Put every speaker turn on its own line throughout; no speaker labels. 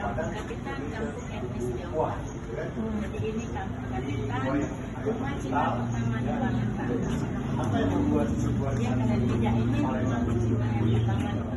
Kampung Kapitan, kampung etnis Tionghoa. Jadi ini kampung Kapitan, rumah Cina pertama di Palembang.
Apa yang membuat sebuah
Ya, karena tidak ini rumah Cina yang pertama.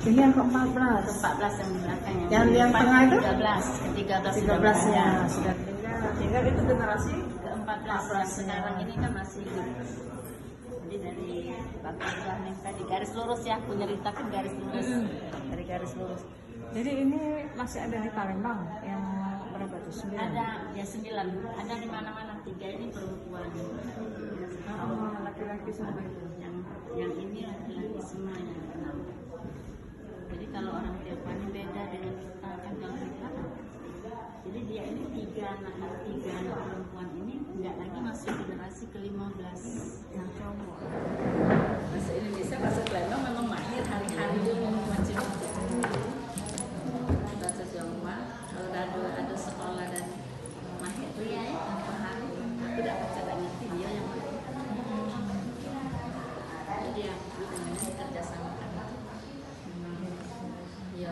Ini yang ke-14.
Ke-14 yang belakangnya.
Yang tengah itu?
13
ya, sudah tinggal itu generasi
ke-14. Sekarang ini kan masih hidup. Jadi dari Bapak Ibrahim tadi garis lurus ya, aku nyeritakan garis lurus. Dari garis lurus.
Jadi ini masih ada di Palembang yang berapa tuh? 9?
Ada ya 9. Ada di mana-mana. 3 ini perempuan.
Laki-laki semua itu.
Yang ini laki-laki semua yang kenal. Jadi kalau orang Tionghoa ini beda dengan kita kan kalau kita. Jadi dia ini 3 anak perempuan ini nggak lagi masuk generasi ke-15 yang cowok. Bahasa Indonesia, bahasa Palembang memang mahir hari-hari macam-macam. Bahasa Tionghoa kalau ada sekolah dan mahir dia ya per hari aku tidak percaya ngerti dia yang mahir. Jadi aku dengan kerjasamakan itu. Iya.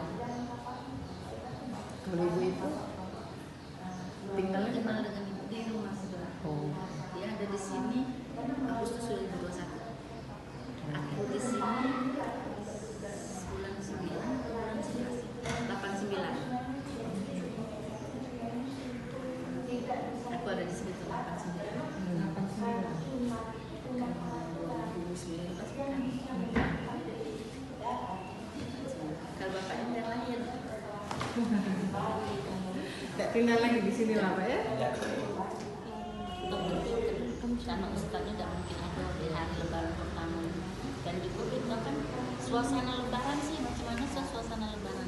Kalau ibu itu tinggalnya
Tinggal dengan ibu di rumah sudah. Dia ada di sini Agustus 2021. Aku di sini bulan 89. Aku ada di sini tuh 89. Kalau bapak ini yang lahir.
tidak tinggal lagi di sini lah Pak ya?
Karena ustaznya tidak mungkin ada di hari lebaran pertama. Dan juga kita kan suasana lebaran sih macam mana suasana lebaran.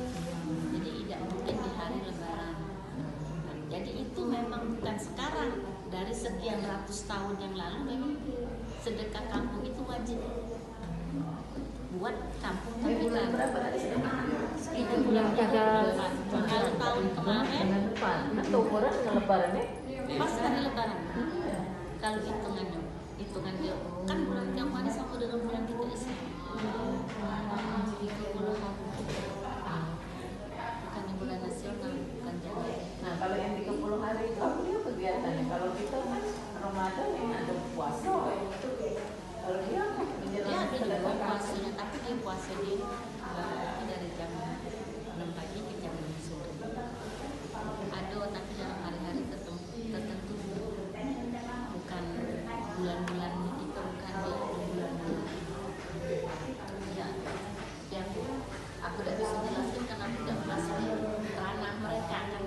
Jadi tidak mungkin di hari lebaran. Jadi itu memang bukan sekarang, dari sekian ratus tahun yang lalu memang sedekah kampung itu wajib buat kampung Kapitan. Itu bulan depan. Kalau tahun kemarin
Atau orang lebarannya?
pas hari lebaran. Kalau hitungan dia kan bulan Tionghoa sama dengan bulan kita Islam. Bukan di bulan nasional, bukan Januari.
Nah kalau yang 30 hari itu apa dia kegiatannya? Kalau kita kan Ramadan yang ada puasa. Kalau dia
Dia ada juga puasanya, tapi dia puasa dari jam 6 pagi ke jam 6 sore. Ada tapi dalam hari-hari tertentu, bukan bulan-bulan itu, bukan dia bulan-bulan. Ya, aku tidak bisa jelasin karena aku tidak masuk ranah mereka kan.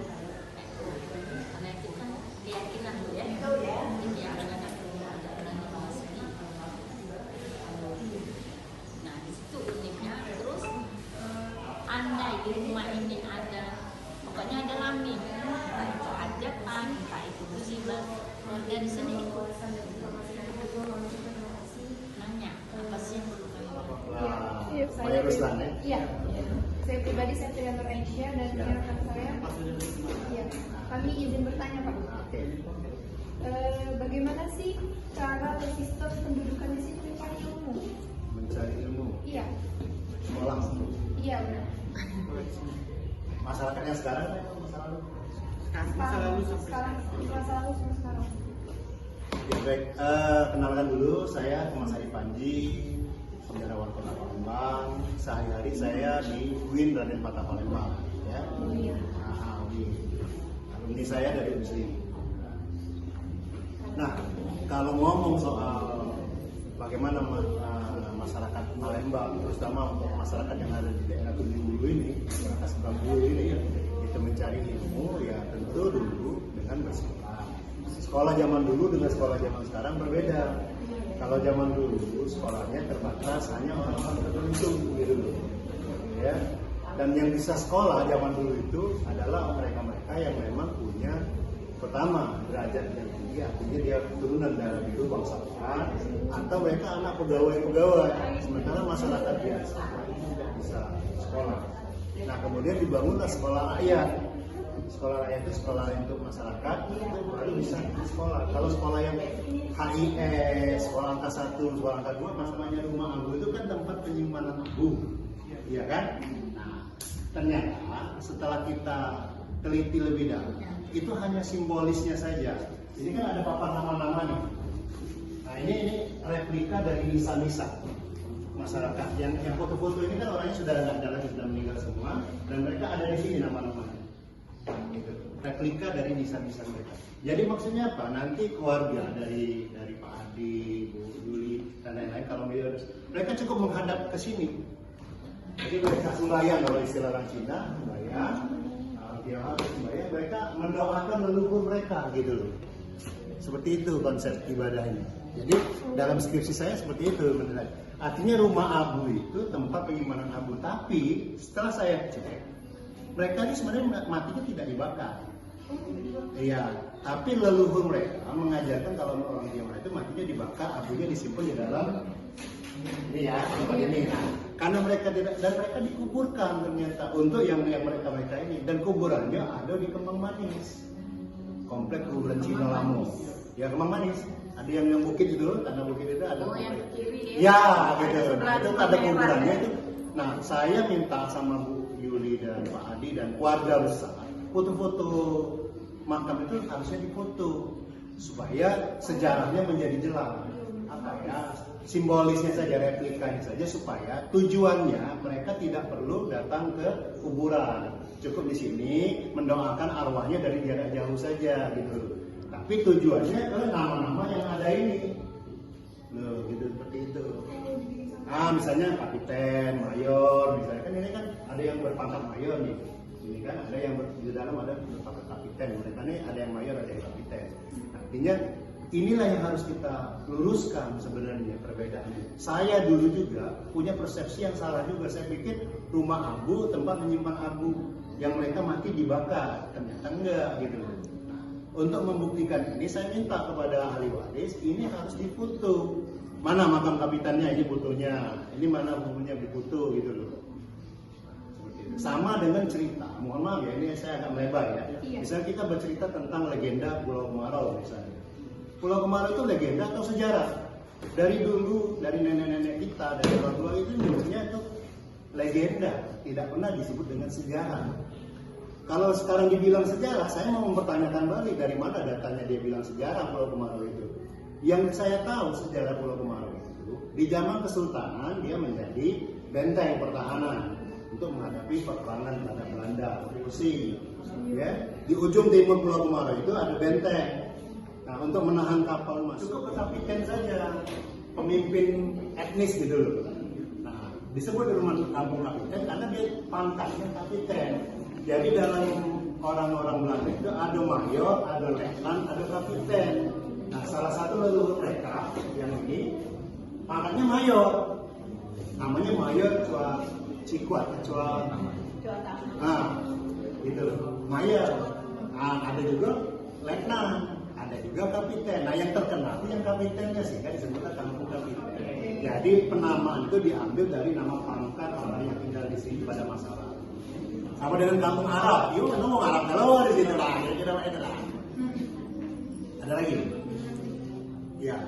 Karena itu kan keyakinan ya. Ini keyakinan aku tidak berani memasuki. Nah di situ uniknya. Terus andai di rumah ini ada, pokoknya ada rame, entah itu hajatan, entah itu musibah, keluarga di sini ikut nanya apa sih yang perlu kami bantu.
Iya, saya Ruslan ya.
Iya, saya pribadi saya Trianto Asia dan rekan saya. Iya, kami izin bertanya Pak.
Oke.
Bagaimana sih cara atau sistem pendudukan di sini mencari ilmu?
Mencari ilmu.
Iya,
Sekolah.
iya benar.
Masyarakat yang sekarang masa lalu?
Sekarang sama sekarang.
Ya baik, kenalkan dulu saya Mas Ari Panji, sejarawan Kota Palembang. Sehari-hari saya di UIN Raden Patah Palembang, ya. UIN. Alumni saya dari UNSLI. Nah, kalau ngomong soal bagaimana masyarakat Palembang, terutama untuk masyarakat yang ada di daerah Tunjung ini, masyarakat seberang ini, itu mencari ilmu ya tentu dulu dengan bersekolah. Sekolah zaman dulu dengan sekolah zaman sekarang berbeda. Kalau zaman dulu sekolahnya terbatas hanya orang-orang tertentu gitu loh, ya. Dan yang bisa sekolah zaman dulu itu adalah mereka-mereka yang memang punya pertama derajat yang tinggi, artinya dia keturunan dari itu bangsawan, atau mereka anak pegawai-pegawai. Sementara masyarakat biasa ini tidak bisa sekolah. Nah kemudian dibangunlah sekolah rakyat. Sekolah rakyat itu sekolah untuk masyarakat, itu baru bisa sekolah. Kalau sekolah yang HIS, sekolah angka 1, sekolah angka 2, masalahnya rumah abu itu kan tempat penyimpanan abu, iya kan? Nah, ternyata setelah kita teliti lebih dalam, itu hanya simbolisnya saja. Ini kan ada papan nama-nama nih. Nah ini replika dari nisa-nisa masyarakat. Yang foto-foto ini kan orangnya sudah nggak ada lagi, sudah meninggal semua, dan mereka ada di sini nama-namanya. Gitu. Replika dari nisa-nisa mereka. Jadi maksudnya apa? Nanti keluarga dari Pak Adi, Bu Yuli dan lain-lain kalau mereka cukup menghadap ke sini. Jadi mereka sembahyang, kalau istilah orang Cina, sembahyang, dia harus sembahyang, mereka mendoakan leluhur mereka gitu loh. Seperti itu konsep ibadahnya. Jadi dalam skripsi saya seperti itu benar. Artinya rumah abu itu tempat penyimpanan abu, tapi setelah saya cek mereka ini sebenarnya matinya tidak dibakar. Iya, tapi leluhur mereka mengajarkan kalau orang Tionghoa itu matinya dibakar, abunya disimpan di dalam ini ya, tempat ini. Nah, karena mereka tidak, dan mereka dikuburkan ternyata untuk yang mereka ini, dan kuburannya ada di Kembang Manis, komplek kuburan Cina Lamo. Ya Kembang Manis, ada yang bukit itu, tanah bukit itu ada.
Oh yang ke kiri
ya. Ya, gitu. Nah, itu ada kuburannya itu. Nah, saya minta sama Bu Yuli dan Pak Adi dan keluarga besar, foto-foto makam itu harusnya difoto supaya sejarahnya menjadi jelas. Apa ya, simbolisnya saja, replikanya saja, supaya tujuannya mereka tidak perlu datang ke kuburan, cukup di sini mendoakan arwahnya dari jarak jauh saja gitu. Tapi tujuannya ke nama-nama yang ada ini, loh gitu, seperti itu. Ah, misalnya kapiten, mayor, misalnya kan ini kan ada yang berpangkat mayor nih. Ini kan ada yang di dalam ada berpangkat kapiten. Mereka ini ada yang mayor, ada yang kapiten. Artinya inilah yang harus kita luruskan sebenarnya perbedaannya. Saya dulu juga punya persepsi yang salah juga. Saya pikir rumah abu tempat menyimpan abu yang mereka mati dibakar. Ternyata enggak gitu. Nah, untuk membuktikan ini saya minta kepada ahli waris ini harus difoto. Mana makam kapitannya, ini fotonya, ini mana bukunya difoto gitu loh. Sama dengan cerita, mohon maaf ya, ini saya agak melebar ya. Misalnya kita bercerita tentang legenda Pulau Kemarau misalnya. Pulau Kemarau itu legenda atau sejarah? Dari dulu, dari nenek-nenek kita, dari orang tua itu nyebutnya itu legenda, tidak pernah disebut dengan sejarah. Kalau sekarang dibilang sejarah, saya mau mempertanyakan balik dari mana datanya dia bilang sejarah Pulau Kemarau itu. Yang saya tahu sejarah Pulau Kemarau itu, di zaman Kesultanan dia menjadi benteng pertahanan untuk menghadapi peperangan terhadap Belanda, Rusia. Ya, di ujung timur Pulau Kemarau itu ada benteng. Nah, untuk menahan kapal masuk cukup kapiten saja, pemimpin etnis gitu loh. Nah, disebut rumah kampung kapiten karena dia pangkatnya kapiten. Jadi dalam orang-orang Belanda itu ada mayor, ada letnan, ada kapiten. Nah, salah satu leluhur mereka yang ini pangkatnya mayor, namanya Mayor Chua Cikuat, Chua nah, gitu, mayor. Nah, ada juga letnan, ada juga kapiten. Nah, yang terkenal itu yang kapitennya sih, kan disebutnya kampung kapiten. Jadi penamaan itu diambil dari nama pangkat orang yang tinggal di sini pada masa lalu. Sama dengan kampung Arab, yuk ngomong Arab kalau di sini lah, kira-kira itu lah. Ada lagi? Ya.